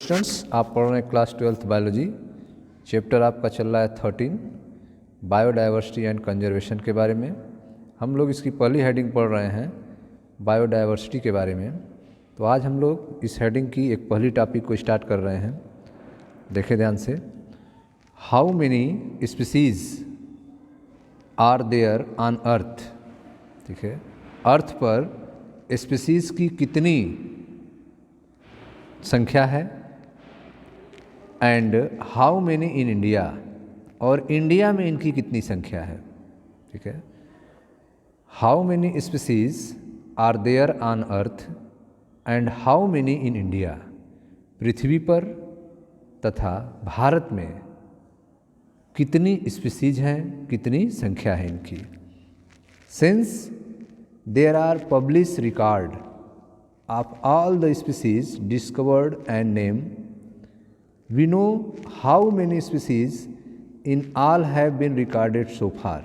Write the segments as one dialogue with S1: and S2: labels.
S1: Students, आप पढ़ रहे हैं क्लास 12th बायोलॉजी। चैप्टर आपका चल रहा है 13 बायोडाइवर्सिटी एंड कंजर्वेशन के बारे में। हम लोग इसकी पहली हेडिंग पढ़ रहे हैं बायोडाइवर्सिटी के बारे में। तो आज हम लोग इस हेडिंग की एक पहली टॉपिक को स्टार्ट कर रहे हैं। देखें ध्यान से। How many species are there on earth. ठीक है, अर्थ पर स्पीसीज की कितनी संख्या है, and how many in India, और इंडिया में इनकी कितनी संख्या है। ठीक है, how many species are there on earth and how many in India, पृथ्वी पर तथा भारत में कितनी स्पीसीज हैं, कितनी संख्या है इनकी। Since there are publish record of all the species discovered and named, we know how many species in all have been recorded so far,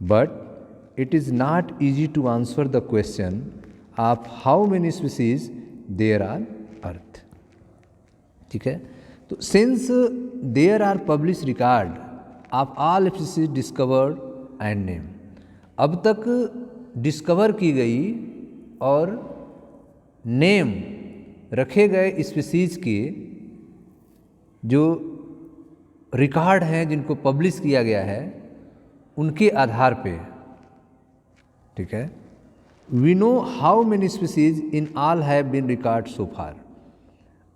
S1: but it is not easy to answer the question of how many species there are earth. ठीक है, तो since there are published record of all species discovered and named, अब तक discover की गई और name रखे गए स्पीसीज के जो रिकॉर्ड हैं, जिनको पब्लिश किया गया है, उनके आधार पे, ठीक है, we know how many species in all have been record so far.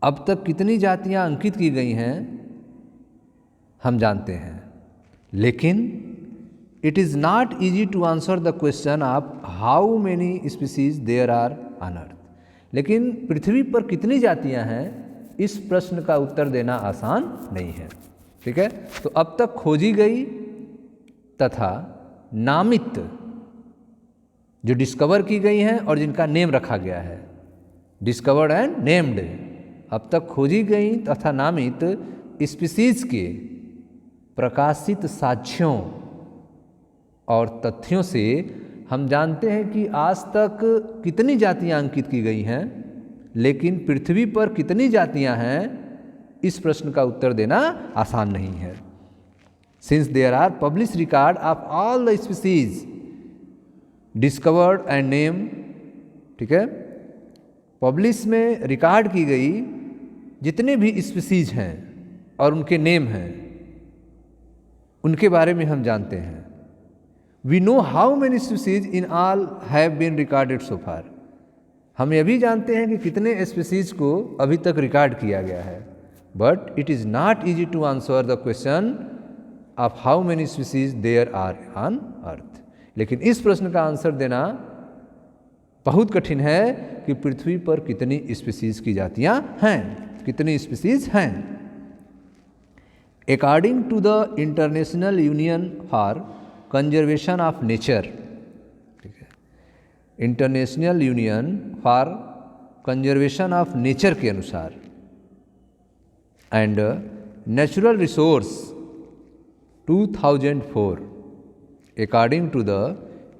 S1: अब तक कितनी जातियां अंकित की गई हैं हम जानते हैं, लेकिन it is not easy to answer the question of how many species there are on earth. लेकिन पृथ्वी पर कितनी जातियां हैं, इस प्रश्न का उत्तर देना आसान नहीं है। ठीक है, तो अब तक खोजी गई तथा नामित जो डिस्कवर की गई हैं और जिनका नेम रखा गया है, डिस्कवर्ड एंड नेम्ड, अब तक खोजी गई तथा नामित स्पीसीज के प्रकाशित साक्ष्यों और तथ्यों से हम जानते हैं कि आज तक कितनी जातियां अंकित की गई हैं, लेकिन पृथ्वी पर कितनी जातियां हैं, इस प्रश्न का उत्तर देना आसान नहीं है। Since there are publish record of all the species discovered and name, ठीक है, पब्लिश में रिकॉर्ड की गई जितने भी स्पीसीज हैं और उनके नेम हैं, उनके बारे में हम जानते हैं। We know how many species in all have been recorded so far. हम यह भी जानते हैं कि कितने स्पीसीज को अभी तक रिकॉर्ड किया गया है, but it is not easy to answer the question of how many species there are on earth. लेकिन इस प्रश्न का आंसर देना बहुत कठिन है कि पृथ्वी पर कितनी स्पीसीज की जातियां हैं, कितनी स्पीसीज हैं। According to the International Union for Conservation of Nature, ठीक है, International Union for Conservation of Nature के अनुसार and Natural Resource 2004, according to the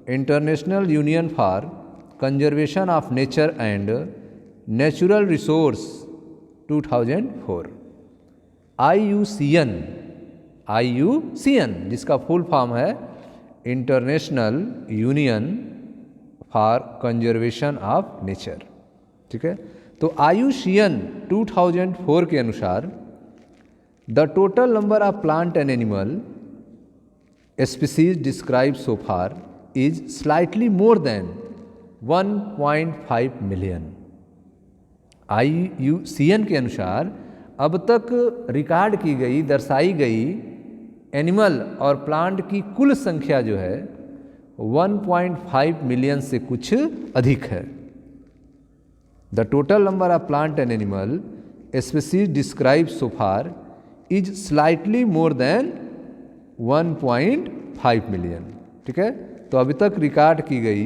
S1: International Union for Conservation of Nature and Natural Resource 2004, IUCN, जिसका full form है International Union for Conservation of Nature. ठीक है, तो IUCN 2004 के अनुसार the total number of plant and animal species describe so far is slightly more than 1.5 million. IUCN के अनुसार अब तक रिकॉर्ड की गई, दर्शाई गई एनिमल और प्लांट की कुल संख्या जो है 1.5 मिलियन से कुछ अधिक है। The total number of plant and animal species describe so far is slightly more than 1.5 million. ठीक है, तो अभी तक रिकॉर्ड की गई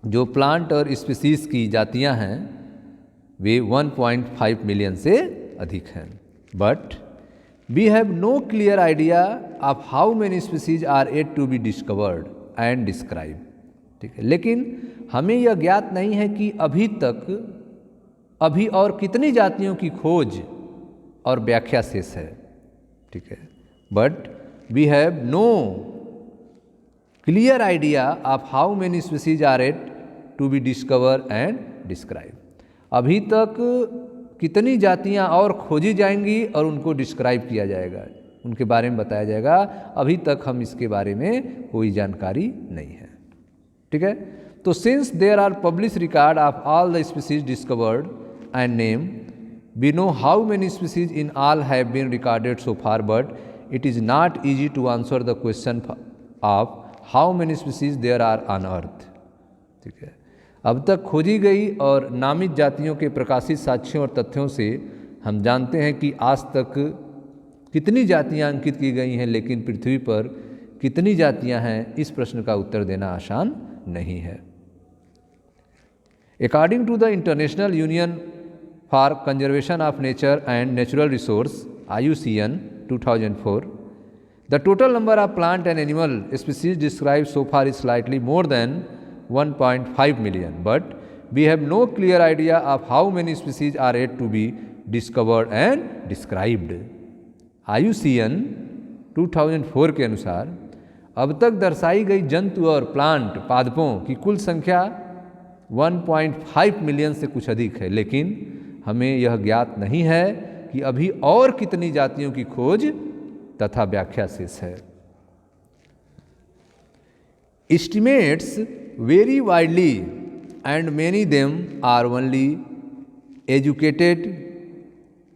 S1: जो प्लांट और स्पीसीज की जातियां हैं वे 1.5 मिलियन से अधिक हैं। But we have no clear idea of how many species are yet to be discovered and describe. ठीक है, लेकिन हमें यह ज्ञात नहीं है कि अभी तक अभी और कितनी जातियों की खोज और व्याख्या शेष है, ठीक है। But we have no clear idea of how many species are yet to be discover and describe. अभी तक कितनी जातियां और खोजी जाएंगी और उनको डिस्क्राइब किया जाएगा, उनके बारे में बताया जाएगा, अभी तक हम इसके बारे में कोई जानकारी नहीं है, ठीक है। तो since there are publish record of all the species discovered and name, we know how many species in all have been recorded so far, but it is not easy to answer the question of how many species there are on earth, ठीक है। अब तक खोजी गई और नामित जातियों के प्रकाशित साक्ष्यों और तथ्यों से हम जानते हैं कि आज तक कितनी जातियां अंकित की गई हैं, लेकिन पृथ्वी पर कितनी जातियां हैं, इस प्रश्न का उत्तर देना आसान नहीं है। According to the International Union for Conservation of Nature and Natural Resource IUCN 2004, the total number of plant and animal species describe so far is slightly more than 1.5 million, but we have no clear idea of how many species are yet to be discovered and described. IUCN 2004 के अनुसार अब तक दर्शाई गई जंतु और plant पादपों की कुल संख्या 1.5 मिलियन से कुछ अधिक है, लेकिन हमें यह ज्ञात नहीं है कि अभी और कितनी जातियों की खोज तथा व्याख्या शेष है। Estimates vary widely and many them are only educated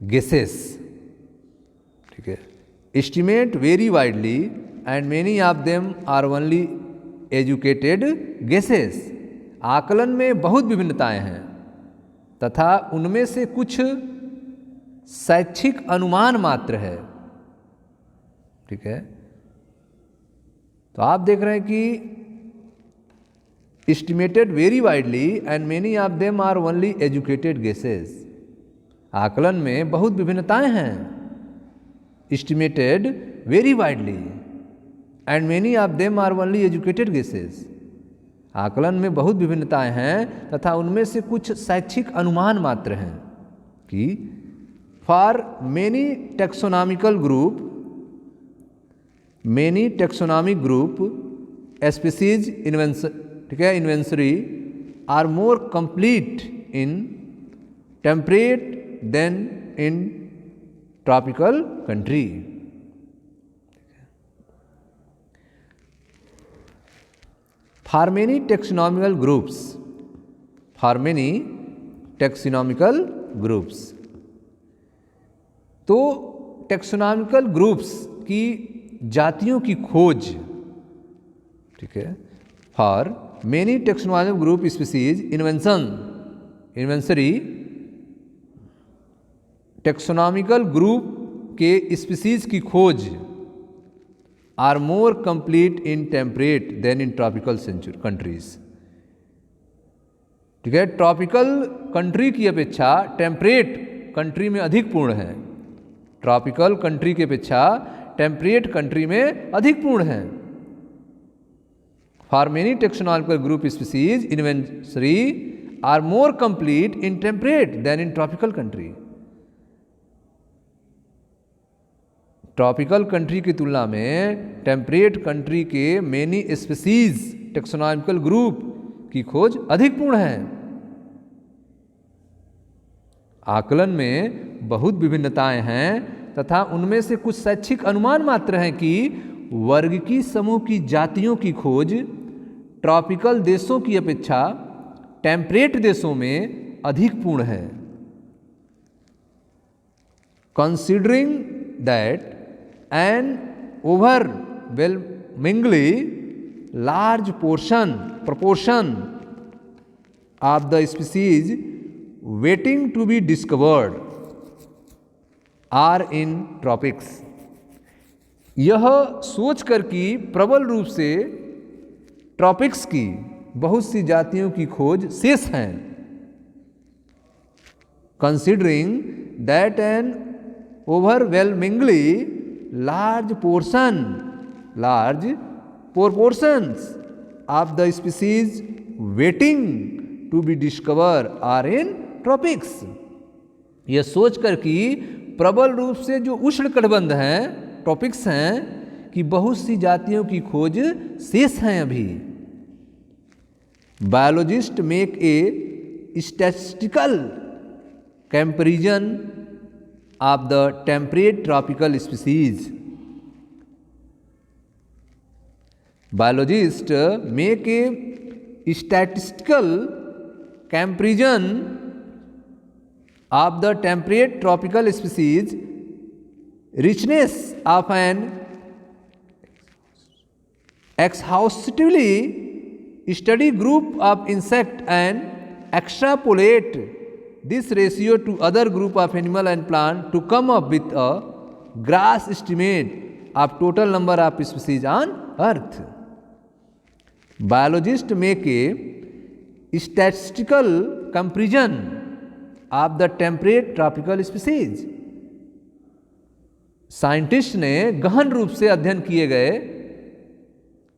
S1: guesses, ठीक है। Estimate vary widely and many of them are only educated guesses, आकलन में बहुत विभिन्नताएं हैं तथा उनमें से कुछ शैक्षिक अनुमान मात्र है, ठीक है। तो आप देख रहे हैं कि estimated very widely and many of them are only educated guesses, आकलन में बहुत विभिन्नताएं हैं। estimated very widely and many of them are only educated guesses, आकलन में बहुत विभिन्नताएं हैं तथा उनमें से कुछ शैक्षिक अनुमान मात्र हैं कि for many taxonomical group species inventory are more complete in temperate than in tropical country. For many taxonomical groups, तो टेक्सोनॉमिकल ग्रुप्स की जातियों की खोज, ठीक है। For many taxonomical group species inventory, taxonomical group के स्पीसीज की खोज are more complete in temperate than in tropical countries, ठीक है। ट्रॉपिकल कंट्री की अपेक्षा टेम्परेट कंट्री में अधिक पूर्ण है, ट्रॉपिकल कंट्री की अपेक्षा टेम्परेट कंट्री में अधिक पूर्ण है। For many taxonomical group species inventory are more complete in temperate than in tropical country, tropical country की तुलना में टेम्परेट कंट्री के मेनी स्पीसीज टेक्सोनॉमिकल ग्रुप की खोज अधिक पूर्ण है। आकलन में बहुत विभिन्नताएं हैं तथा उनमें से कुछ शैक्षिक अनुमान मात्र हैं कि वर्गीय समूह की जातियों की खोज ट्रॉपिकल देशों की अपेक्षा टेम्परेट देशों में अधिक पूर्ण है। Considering that an overwhelmingly large proportion of the species waiting to be discovered are in tropics, यह सोचकर कि प्रबल रूप से ट्रॉपिक्स की बहुत सी जातियों की खोज शेष हैं। Considering that an overwhelmingly large proportions of the species waiting to be discovered are in tropics. यह सोचकर कि प्रबल रूप से जो उष्णकटिबंध हैं, ट्रॉपिक्स हैं, कि बहुत सी जातियों की खोज शेष हैं अभी। Biologist make a statistical comparison of the temperate tropical species. Biologist make a statistical comparison of the temperate tropical species, richness of an exhaustively study group of insect and extrapolate this ratio to other group of animal and plant to come up with a gross estimate of total number of species on earth. Biologists make a statistical comparison of the temperate tropical species. Scientist ने गहन रूप से अध्ययन किए गए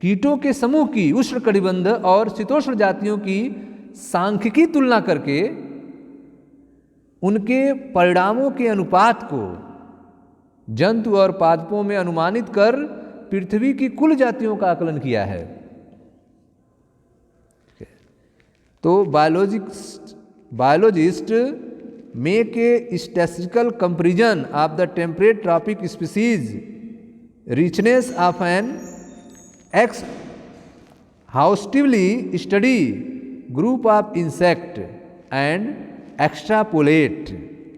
S1: कीटों के समूह की उष्णकटिबंध और शीतोष्ण जातियों की सांख्यिकी तुलना करके उनके परिणामों के अनुपात को जंतु और पादपों में अनुमानित कर पृथ्वी की कुल जातियों का आकलन किया है। तो biologist make a statistical comparison of the temperate tropic species, richness of an exhaustively study group of insect and extrapolate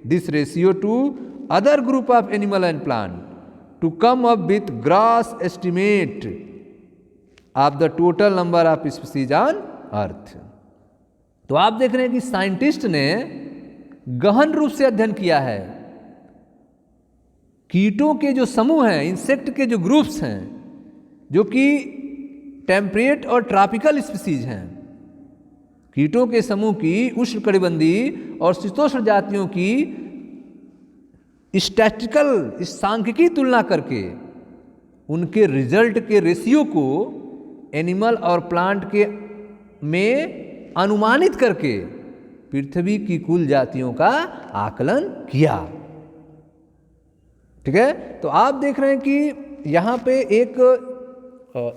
S1: this ratio to other group of animal and plant to come up with gross estimate of the total number of species on earth। तो आप देख रहे हैं कि scientist ने गहन रूप से अध्ययन किया है कीटों के जो समूह हैं, इंसेक्ट के जो ग्रुप्स हैं, जो कि टेम्परेट और ट्रॉपिकल स्पीसीज हैं, कीटों के समूह की उष्णकटिबंधीय और शीतोष्ण जातियों की स्टैटिस्टिकल सांख्यिकी तुलना करके उनके रिजल्ट के रेशियो को एनिमल और प्लांट के में अनुमानित करके पृथ्वी की कुल जातियों का आकलन किया। ठीक है, तो आप देख रहे हैं कि यहाँ पे एक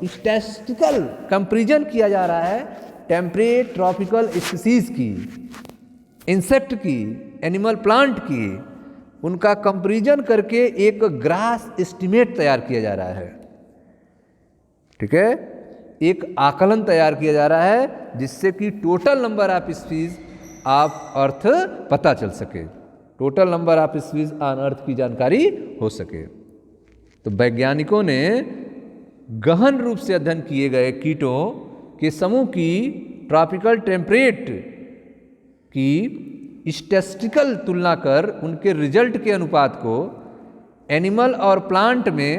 S1: स्टैटिस्टिकल कंपैरिजन किया जा रहा है टेम्परेट ट्रॉपिकल स्पीसीज की, इंसेक्ट की, एनिमल प्लांट की, उनका कंपैरिजन करके एक ग्रास एस्टिमेट तैयार किया जा रहा है। ठीक है, एक आकलन तैयार किया जा रहा है जिससे कि total number of species of earth पता चल सके, total number of species on earth की जानकारी हो सके। तो वैज्ञानिकों ने गहन रूप से अध्ययन किए गए कीटों के समूह की ट्रॉपिकल टेम्परेट की स्टैटिस्टिकल तुलना कर उनके रिजल्ट के अनुपात को एनिमल और प्लांट में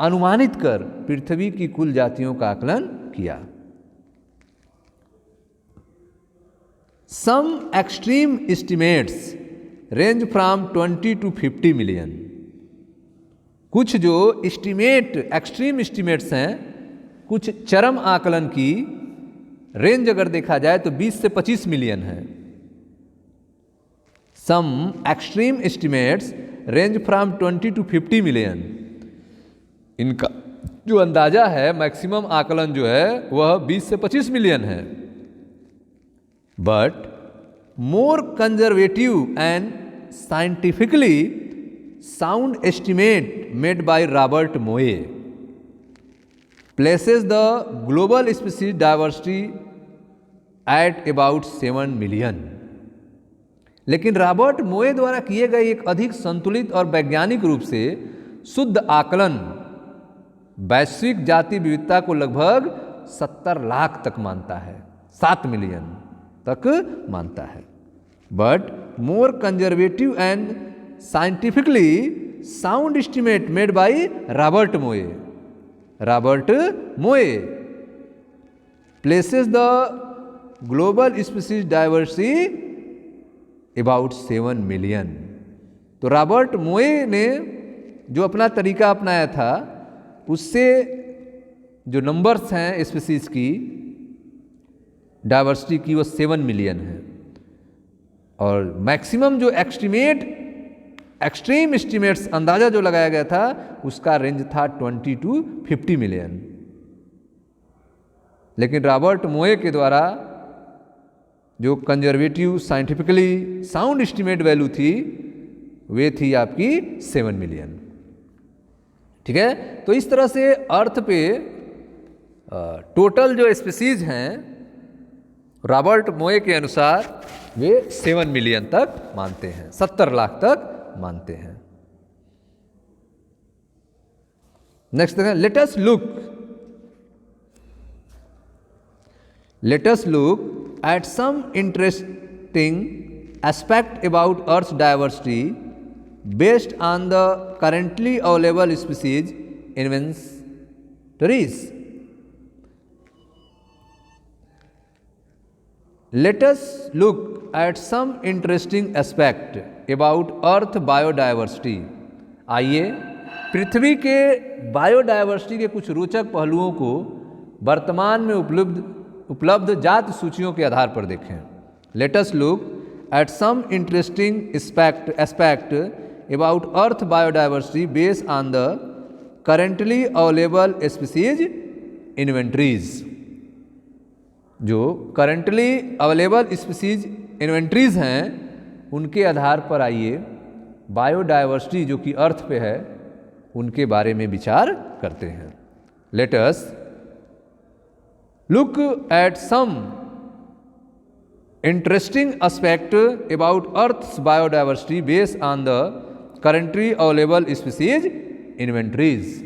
S1: अनुमानित कर पृथ्वी की कुल जातियों का आकलन किया। Some extreme estimates range from 20 to 50 million. कुछ जो एक्सट्रीम एस्टिमेट्स हैं, कुछ चरम आकलन की रेंज अगर देखा जाए तो 20 से 25 मिलियन है। Some extreme estimates range from 20 to 50 million. इनका जो अंदाजा है, मैक्सिमम आकलन जो है वह 20 से 25 मिलियन है। But more conservative and scientifically sound estimate made by Robert May places the global species diversity at about 7 million. लेकिन रॉबर्ट मोए द्वारा किए गए एक अधिक संतुलित और वैज्ञानिक रूप से शुद्ध आकलन वैश्विक जाति विविधता को लगभग 70 लाख तक मानता है, 7 मिलियन तक मानता है। But more conservative and scientifically sound estimate made by Robert May places the global species diversity about 7 million. तो रॉबर्ट मोए ने जो अपना तरीका अपनाया था, उससे जो नंबर्स हैं स्पीसीज की डाइवर्सिटी की, वो 7 मिलियन है। और मैक्सिमम जो एक्सट्रीम एस्टिमेट्स अंदाज़ा जो लगाया गया था उसका रेंज था 20 to 50 मिलियन। लेकिन रॉबर्ट मोए के द्वारा जो conservative scientifically sound estimate value थी वे थी आपकी 7 मिलियन। ठीक है, तो इस तरह से अर्थ पे टोटल जो स्पीसीज हैं रॉबर्ट मोए के अनुसार वे 7 मिलियन तक मानते हैं, 70 लाख तक मानते हैं। नेक्स्ट देखें, let us look at some interesting aspect about earth diversity based on the currently available species inventories. Let us look at some interesting aspect about Earth biodiversity। आइए पृथ्वी के बायोडायवर्सिटी के कुछ रोचक पहलुओं को वर्तमान में उपलब्ध जाति सूचियों के आधार पर देखें। Let us look at some interesting aspect about Earth biodiversity based on the currently available species inventories। जो करंटली अवेलेबल स्पीसीज इन्वेंट्रीज हैं उनके आधार पर आइए बायोडायवर्सिटी जो कि अर्थ पे है उनके बारे में विचार करते हैं। Let us look at some interesting aspect about earth's biodiversity based on the currently available species inventories.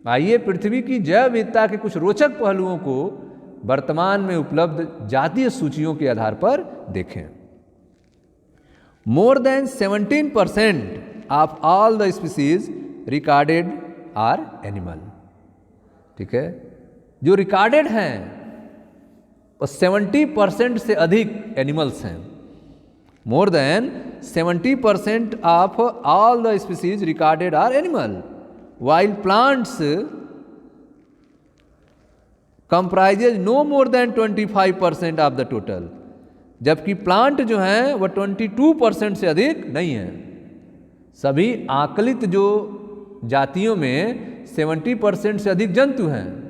S1: आइए पृथ्वी की जैव विविधता के कुछ रोचक पहलुओं को वर्तमान में उपलब्ध जातीय सूचियों के आधार पर देखें। More than 17% of all the species recorded are animal. ठीक है, जो रिकॉर्डेड हैं वो 70% से अधिक एनिमल्स हैं। More than 70% of all the species recorded are animal, while plants comprises no more than 25% of the total. जबकि प्लांट जो हैं वह 22% से अधिक नहीं है। सभी आकलित जो जातियों में 70% से अधिक जंतु हैं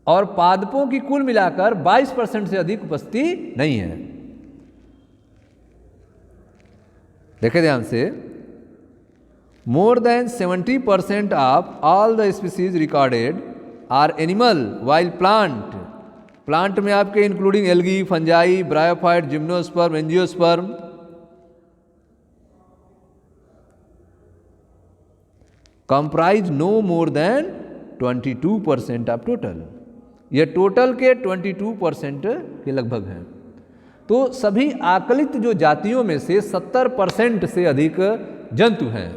S1: और पादपों की कुल मिलाकर 22% से अधिक उपस्थिति नहीं है। देखें ध्यान से, more than 70% of all the species recorded are animal, while plant में आपके including algae, fungi, bryophyte, gymnosperm, angiosperm, comprise no more than 22% of total. यह टोटल के 22% के लगभग हैं। तो सभी आकलित जो जातियों में से 70% से अधिक जंतु हैं,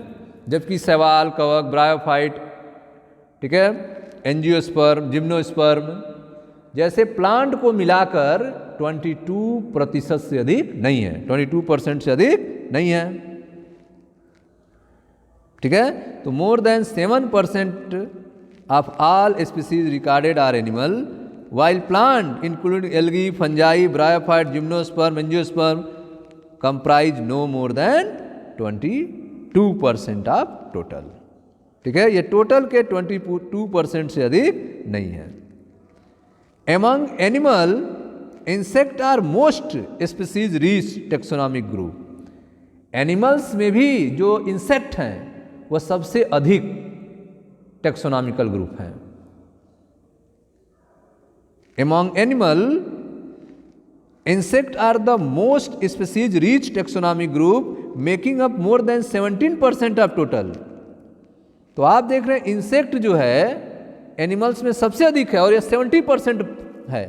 S1: जबकि शैवाल, कवक, ब्रायोफाइट, ठीक है, एंजियोस्पर्म, जिम्नोस्पर्म जैसे प्लांट को मिलाकर 22% से अधिक नहीं है, 22% से अधिक नहीं है। ठीक है, तो more than 7% of all species recorded are animal, while plant including algae, fungi, bryophyte, gymnosperm, angiosperm comprise no more than 22% of total. ठीक है, ये टोटल के 22% से अधिक नहीं है। Among animal insect are most species rich taxonomic group. Animals में भी जो इंसेक्ट हैं वह सबसे अधिक टेक्सोनॉमिकल ग्रुप हैं। Among animal insect are the most species rich taxonomic group making up more than 17% of total. तो आप देख रहे हैं इंसेक्ट जो है एनिमल्स में सबसे अधिक है और यह 70% है।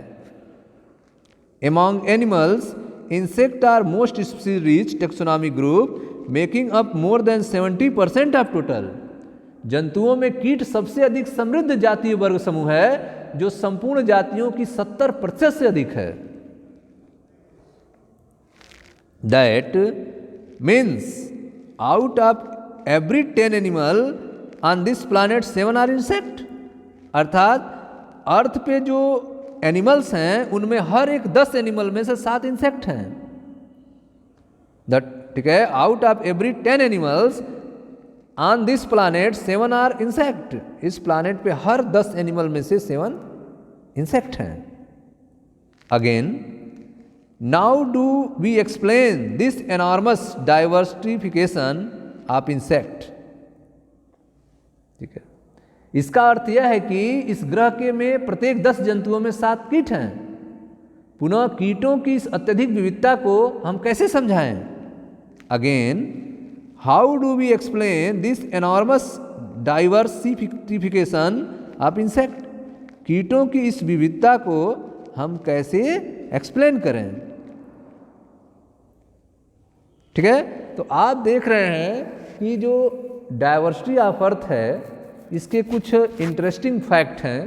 S1: Among animals insect are most species rich taxonomic group making up more than 70% of total. जंतुओं में कीट सबसे अधिक समृद्ध जातीय वर्ग समूह है जो संपूर्ण जातियों की 70% से अधिक है। That means out of every 10 animal on this planet 7 are insect. अर्थात अर्थ पे जो एनिमल्स हैं उनमें हर एक 10 एनिमल में से 7 इंसेक्ट हैं। ठीक है, out of every 10 animals on this planet 7 are insect. इस प्लानेट पे हर 10 एनिमल में से 7 इंसेक्ट हैं। Again, now do we explain this enormous diversification of insect. ठीक है, इसका अर्थ यह है कि इस ग्रह के में प्रत्येक 10 जंतुओं में 7 कीट हैं। पुनः कीटों की इस अत्यधिक विविधता को हम कैसे समझाएं? Again, how do we explain this enormous diversification of insect. कीटों की इस विविधता को हम कैसे एक्सप्लेन करें? ठीक है, तो आप देख रहे हैं कि जो डाइवर्सिटी ऑफ अर्थ है इसके कुछ इंटरेस्टिंग फैक्ट हैं,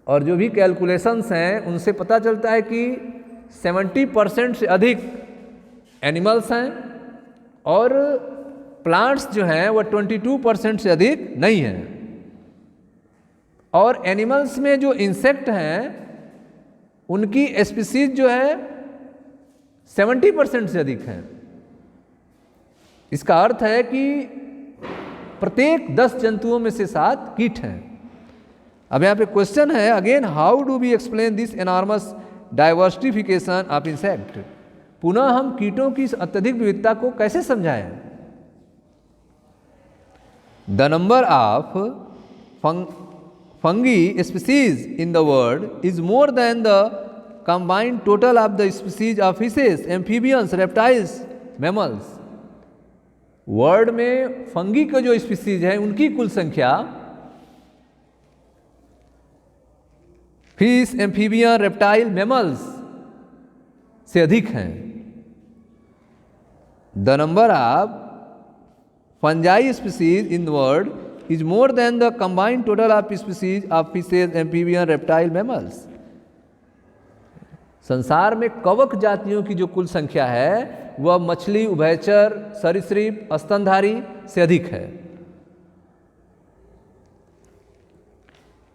S1: और जो भी कैलकुलेशंस हैं उनसे पता चलता है कि 70% से अधिक एनिमल्स हैं और प्लांट्स जो हैं वो 22% से अधिक नहीं हैं। और एनिमल्स में जो इंसेक्ट हैं उनकी स्पीसीज जो है 70% से अधिक हैं। इसका अर्थ है कि प्रत्येक 10 जंतुओं में से 7 कीट हैं। अब यहाँ पे क्वेश्चन है again, how do we explain this enormous diversification of insect. पुनः हम कीटों की इस अत्यधिक विविधता को कैसे समझाएं? The number of fungi species in the world is more than the combined total of the species of fishes, amphibians, reptiles, mammals. World में फंगी के जो स्पीसीज है उनकी कुल संख्या फिश, एम्फीबियन, रेप्टाइल, मैमल्स से अधिक हैं। The number of fungi species in the world is more than the combined total of species of fishes, amphibian, reptile, mammals. संसार में कवक जातियों की जो कुल संख्या है वह मछली, उभयचर, सरीसृप, स्तनधारी से अधिक है।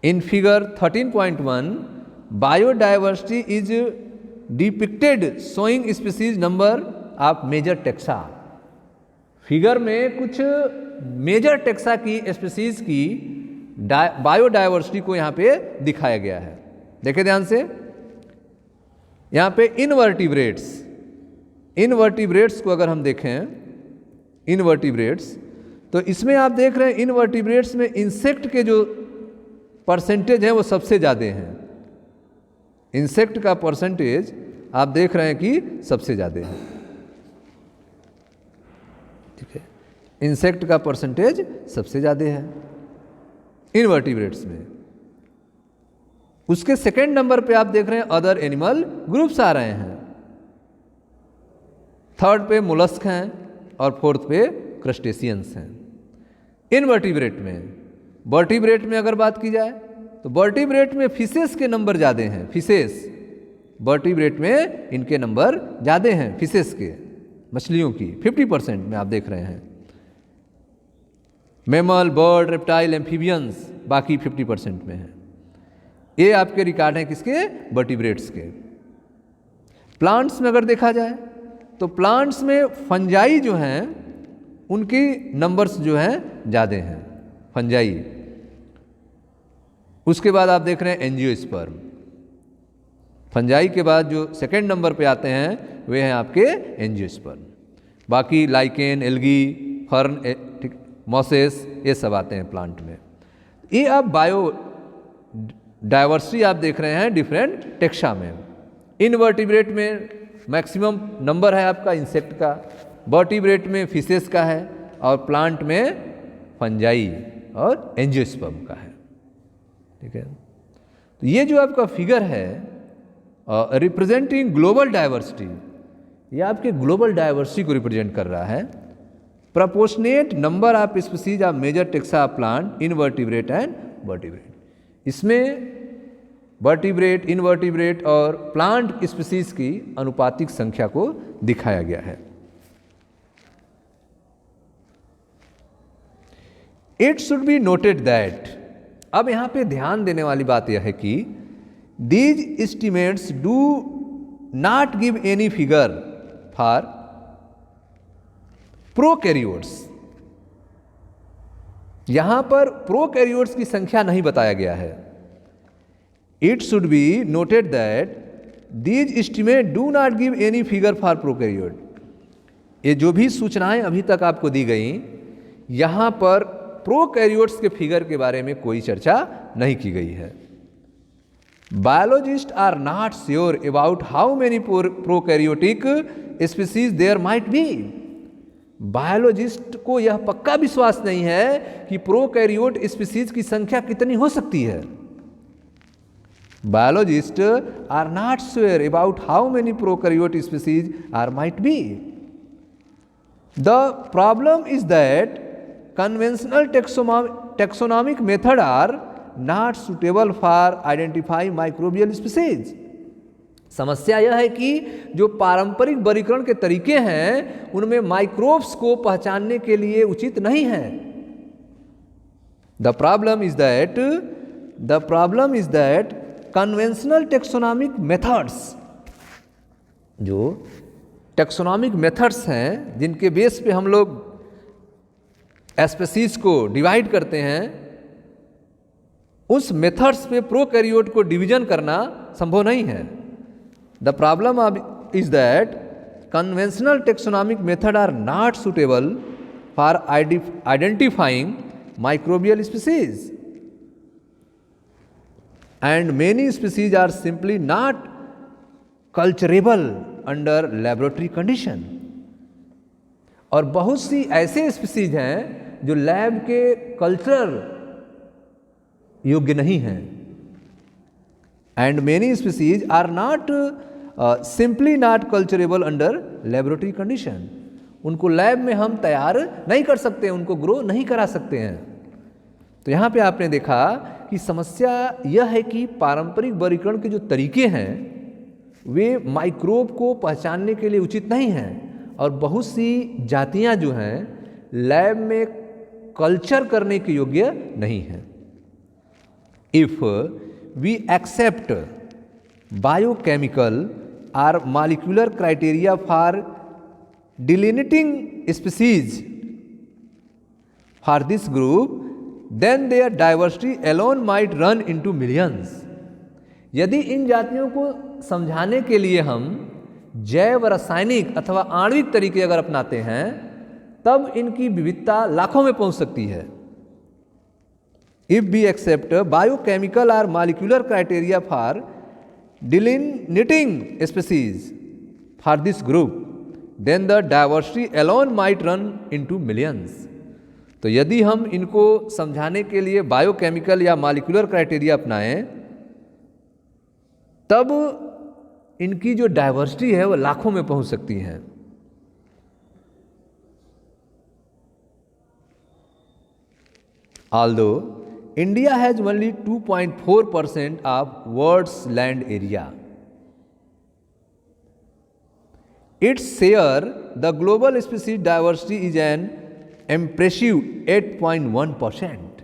S1: In figure 13.1 biodiversity is depicted showing species number of major taxa. Figure में कुछ मेजर टेक्सा की स्पीसीज की बायोडाइवर्सिटी को यहाँ पे दिखाया गया है। देखें ध्यान से, यहाँ पे इनवर्टिब्रेट्स को अगर हम देखें, इनवर्टिब्रेट्स, तो इसमें आप देख रहे हैं इनवर्टिब्रेट्स में इंसेक्ट के जो परसेंटेज है वो सबसे ज़्यादा हैं। इंसेक्ट का परसेंटेज आप देख रहे हैं कि सबसे ज़्यादा है। ठीक है, इंसेक्ट का परसेंटेज सबसे ज़्यादा है इनवर्टिब्रेट्स में। उसके सेकेंड नंबर पे आप देख रहे हैं अदर एनिमल ग्रुप्स आ रहे हैं। थर्ड पे मोलस्क हैं और फोर्थ पे क्रस्टेशियंस हैं। इनवर्टिब्रेट में, वर्टिब्रेट में अगर बात की जाए तो वर्टिब्रेट में फिशेस के नंबर ज़्यादा हैं। फिशेस, वर्टिब्रेट में इनके नंबर ज़्यादा हैं फिशेस के, मछलियों की 50% में आप देख रहे हैं। मैमल, बर्ड, रेप्टाइल, एम्फीबियंस बाकी 50% में हैं। ये आपके रिकॉर्ड हैं किसके? वर्टिब्रेट्स के। प्लांट्स में अगर देखा जाए तो प्लांट्स में फंजाई जो हैं उनकी नंबर्स जो हैं ज़्यादा हैं, फंजाई। उसके बाद आप देख रहे हैं एंजियोस्पर्म। फंजाई के बाद जो सेकंड नंबर पे आते हैं वे हैं आपके एंजियोस्पर्म। बाकी लाइकेन, एल्गी, फर्न, मॉसेस, ये सब आते हैं प्लांट में। ये आप बायो डाइवर्सिटी आप देख रहे हैं डिफरेंट टेक्सा में। इनवर्टिब्रेट में मैक्सिमम नंबर है आपका इंसेक्ट का, वर्टिब्रेट में फिशेस का है और प्लांट में फंजाई और एंजियोस्पर्म का है। ठीक है, तो ये जो आपका फिगर है रिप्रेजेंटिंग ग्लोबल डाइवर्सिटी, ये आपके ग्लोबल डाइवर्सिटी को रिप्रेजेंट कर रहा है। Proportionate number of species of major taxa plant, invertebrate and vertebrate. इसमें वर्टिब्रेट, इनवर्टिब्रेट और प्लांट स्पीसीज की अनुपातिक संख्या को दिखाया गया है। It should be noted that, अब यहां पे ध्यान देने वाली बात यह है कि these estimates do not give any figure for prokaryotes, यहां पर प्रोकैरियोट्स की संख्या नहीं बताया गया है. It should be noted that these estimate do not give any figure for prokaryote. ये जो भी सूचनाएं अभी तक आपको दी गई, यहां पर प्रोकैरियोट्स के फिगर के बारे में कोई चर्चा नहीं की गई है. Biologist are not sure about how many prokaryotic species there might be. Biologist को यह पक्का विश्वास नहीं है कि प्रोकैरियोट स्पीसीज की संख्या कितनी हो सकती है. Biologist are not sure about how many prokaryote species are might be. The problem is that conventional taxonomic method are not suitable for identifying microbial species. समस्या यह है कि जो पारंपरिक वर्गीकरण के तरीके हैं उनमें माइक्रोब्स को पहचानने के लिए उचित नहीं है. The problem is that conventional taxonomic methods, जो टैक्सोनॉमिक मेथड्स हैं जिनके बेस पे हम लोग स्पीसीज को डिवाइड करते हैं, उस मेथड्स पे प्रोकैरियोट को डिवीजन करना संभव नहीं है. The problem is that conventional taxonomic method are not suitable for identifying microbial species and many species are simply not culturable under laboratory condition. और बहुत सी ऐसे स्पीसीज हैं जो लैब के कल्चर योग्य नहीं हैं. And many species are not simply not culturable under laboratory condition. उनको लैब में हम तैयार नहीं कर सकते, उनको ग्रो नहीं करा सकते हैं. तो यहाँ पे आपने देखा कि समस्या यह है कि पारंपरिक वर्गीकरण के जो तरीके हैं वे माइक्रोब को पहचानने के लिए उचित नहीं हैं, और बहुत सी जातियां जो हैं लैब में कल्चर करने के योग्य नहीं हैं. If we accept biochemical or molecular criteria for delineating species for this group, then their diversity alone might run into millions. यदि इन जातियों को समझाने के लिए हम जैव रासायनिक अथवा आणविक तरीके अगर अपनाते हैं तब इनकी विविधता लाखों में पहुंच सकती है. इफ वी एक्सेप्ट बायोकेमिकल और molecular criteria for delineating species for this group, then the diversity alone might run into millions. तो यदि हम इनको समझाने के लिए बायोकेमिकल या मॉलिक्यूलर क्राइटेरिया अपनाएं तब इनकी जो डाइवर्सिटी है वो लाखों में पहुंच सकती है. Although India has only 2.4% of world's land area, its share the global species diversity is an impressive 8.1%.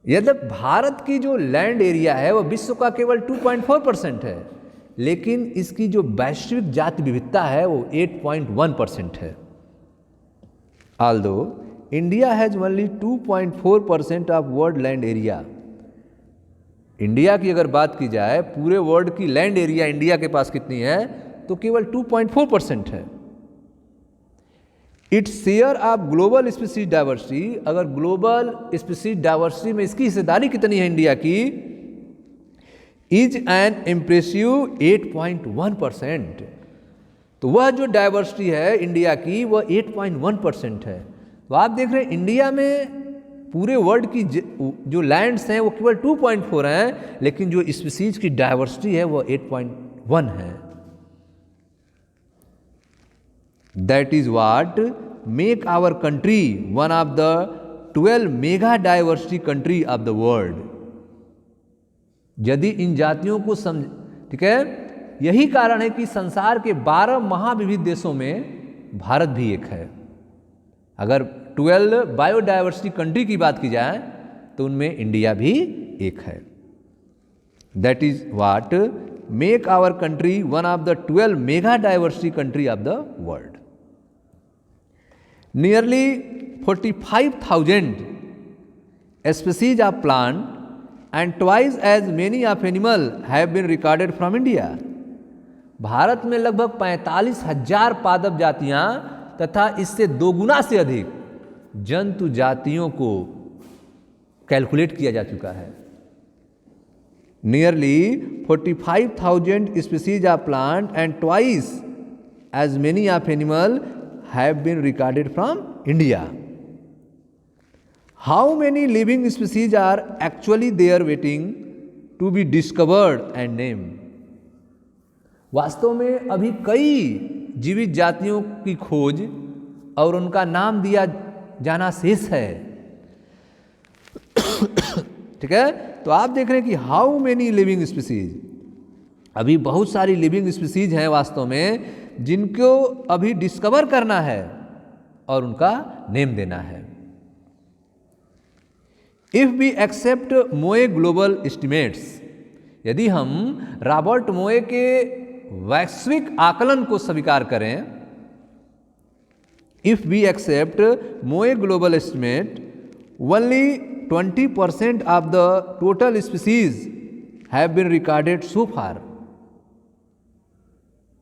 S1: यदि भारत की जो लैंड एरिया है वह विश्व का केवल 2.4% है, लेकिन इसकी जो वैश्विक जाति विविधता है वो 8.1% है. Although India has only 2.4% of world land area, India की अगर बात की जाए पूरे वर्ल्ड की लैंड एरिया इंडिया के पास कितनी है तो केवल 2.4% है. Its share of global species diversity, अगर ग्लोबल स्पीसीज डाइवर्सिटी में इसकी हिस्सेदारी कितनी है इंडिया की, इज एन इम्प्रेसिव 8.1%. तो वह जो डाइवर्सिटी है इंडिया की वह 8.1% है. तो आप देख रहे हैं इंडिया में पूरे वर्ल्ड की जो लैंड्स हैं वो केवल 2.4 हैं, लेकिन जो स्पीसीज की डाइवर्सिटी है वो 8.1 है. That is what make our country one of the 12 mega diversity country of the world. यदि इन जातियों को समझ, ठीक है, यही कारण है कि संसार के 12 महाविविध देशों में भारत भी एक है. अगर 12 बायोडाइवर्सिटी कंट्री की बात की जाए तो उनमें इंडिया भी एक है. That is what make our country one of the 12 mega diversity country of the world. Nearly 45,000 species of plant and twice as many of animal have been recorded from India. Bharat में लगभग 45,000 पादप जातियां तथा इससे दोगुना से अधिक जंतु जातियों को कैलकुलेट किया जा चुका है। Nearly 45,000 species of plant and twice as many of animal have been recorded from India. How many living species are actually there waiting to be discovered and named? वास्तव में अभी कई जीवित जातियों की खोज और उनका नाम दिया जाना शेष है। ठीक है, तो आप देख रहे हैं कि हाउ मेनी लिविंग स्पीसीज, अभी बहुत सारी लिविंग स्पीसीज हैं वास्तव में जिनको अभी डिस्कवर करना है और उनका नेम देना है। इफ वी एक्सेप्ट मोए ग्लोबल एस्टिमेट्स, यदि हम रॉबर्ट मोए के वैश्विक आकलन को स्वीकार करें, इफ वी एक्सेप्ट मोए global estimate, only 20% of the total species have been recorded so far.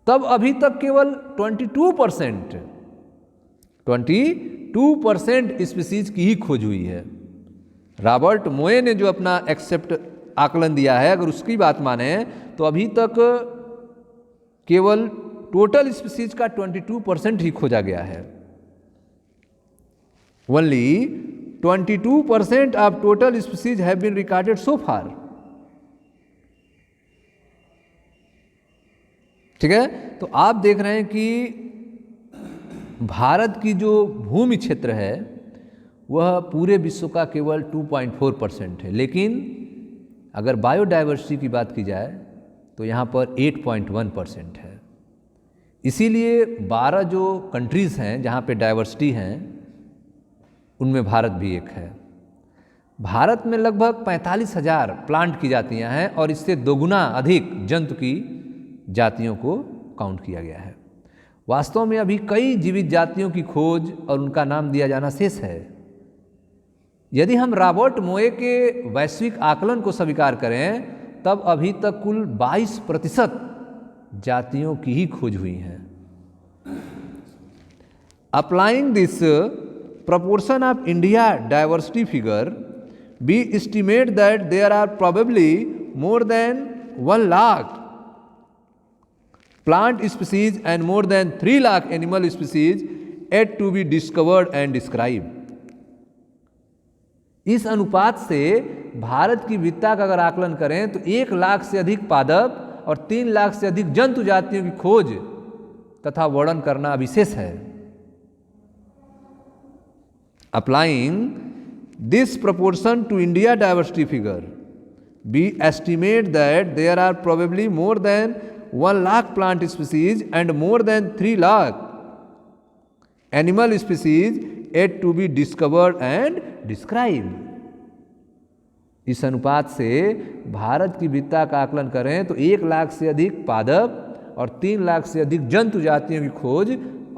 S1: तब अभी तक केवल 22% स्पीसीज की ही खोज हुई है। रॉबर्ट मोए ने जो अपना एक्सेप्ट आकलन दिया है, अगर उसकी बात माने तो अभी तक केवल टोटल स्पीसीज का 22% ही खोजा गया है। Only 22% of total species have been recorded so far. ठीक है, तो आप देख रहे हैं कि भारत की जो भूमि क्षेत्र है वह पूरे विश्व का केवल 2.4% है, लेकिन अगर बायोडाइवर्सिटी की बात की जाए तो यहाँ पर 8.1% है। इसीलिए 12 जो कंट्रीज़ हैं जहाँ पे डाइवर्सिटी हैं उनमें भारत भी एक है। भारत में लगभग 45,000 प्लांट की जातियां हैं और इससे दोगुना अधिक जंतु की जातियों को काउंट किया गया है। वास्तव में अभी कई जीवित जातियों की खोज और उनका नाम दिया जाना शेष है। यदि हम रॉबर्ट मोए के वैश्विक आकलन को स्वीकार करें तब अभी तक कुल 22% जातियों की ही खोज हुई है। Applying this proportion of India diversity figure, we estimate that there are probably more than 1 lakh plant species and more than 3 lakh animal species yet to be discovered and described. इस अनुपात से भारत की विविधता का अगर आकलन करें तो 1 लाख से अधिक पादप और 3 लाख से अधिक जंतु जातियों की खोज तथा वर्णन करना अविशेष है। Applying this proportion to India diversity figure, we estimate that there are probably more than 1 lakh plant species and more than 3 lakh animal species yet to be discovered and described. इस अनुपात से भारत की विविधता का आकलन करें तो 1 लाख से अधिक पादप और 3 लाख से अधिक जंतु जातियों की खोज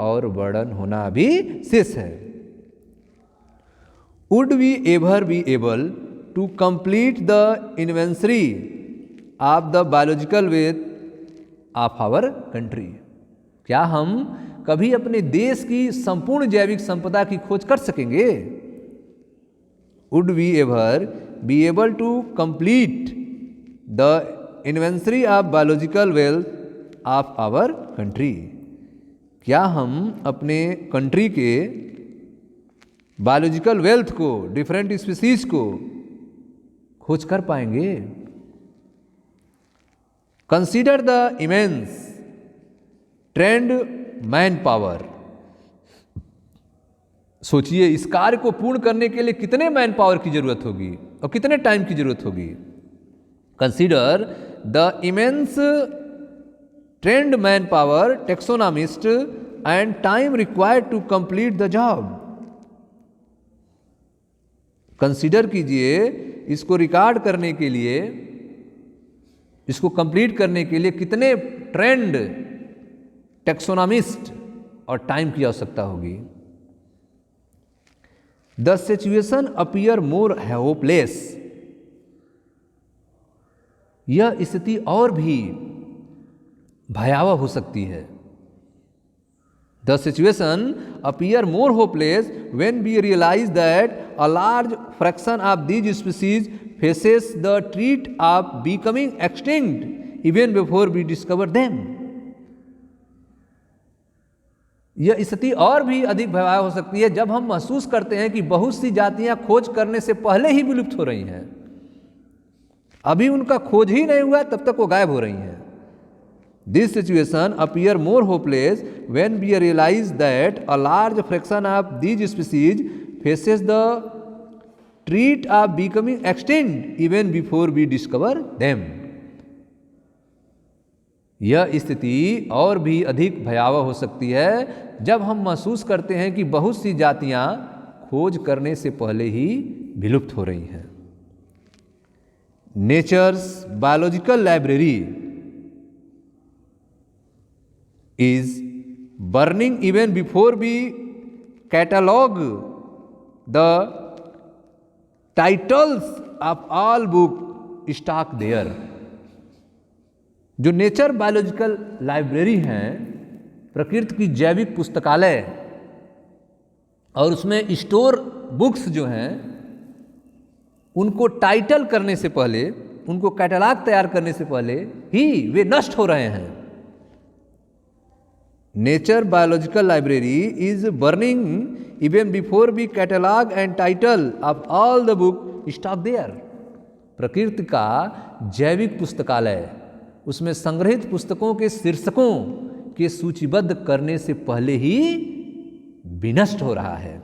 S1: और वर्णन होना भी शेष है। Would we ever be able to complete the inventory of the biological wealth of our country? क्या हम कभी अपने देश की संपूर्ण जैविक संपदा की खोज कर सकेंगे? Would we ever be able to complete the inventory of biological wealth of our country? क्या हम अपने कंट्री के बायोलॉजिकल वेल्थ को, डिफरेंट स्पीसीज को खोज कर पाएंगे? Consider the immense trained man power. सोचिए इस कार्य को पूर्ण करने के लिए कितने मैन पावर की जरूरत होगी और कितने टाइम की जरूरत होगी। Consider the immense trained man power, taxonomist and time required to complete the job. Consider कीजिए इसको रिकॉर्ड करने के लिए, इसको कंप्लीट करने के लिए कितने ट्रेंड, टेक्सोनॉमिस्ट और टाइम की आवश्यकता होगी। The situation appear more hopeless, यह स्थिति और भी भयावह हो सकती है। The situation appear more hopeless when we realise that a large fraction of these species faces the threat of becoming extinct even before we discover them. यह स्थिति और भी अधिक भयावह हो सकती है जब हम महसूस करते हैं कि बहुत सी जातियां खोज करने से पहले ही विलुप्त हो रही हैं। अभी उनका खोज ही नहीं हुआ तब तक वो गायब हो रही हैं। This situation appear more hopeless when we realise that a large fraction of these species faces the threat of becoming extinct even before we discover them. यह स्थिति और भी अधिक भयावह हो सकती है जब हम महसूस करते हैं कि बहुत सी जातियां खोज करने से पहले ही विलुप्त हो रही हैं। Nature's biological library is burning even before we catalog the titles of all book stock there। जो नेचर बायोलॉजिकल लाइब्रेरी हैं, प्रकृति की जैविक पुस्तकालय, और उसमें स्टोर बुक्स जो हैं उनको टाइटल करने से पहले, उनको कैटलॉग तैयार करने से पहले ही वे नष्ट हो रहे हैं। Nature biological library is burning even before we catalogue and title of all the book stock there. प्रकृति का जैविक पुस्तकालय, उसमें संग्रहित पुस्तकों के शीर्षकों के सूचीबद्ध करने से पहले ही विनष्ट हो रहा है।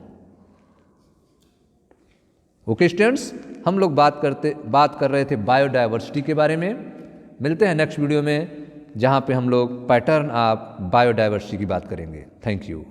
S1: ओके स्टूडेंट्स, हम लोग बात कर रहे थे बायोडायवर्सिटी के बारे में। मिलते हैं नेक्स्ट वीडियो में जहाँ पे हम लोग पैटर्न ऑफ बायोडायवर्सिटी की बात करेंगे। Thank you.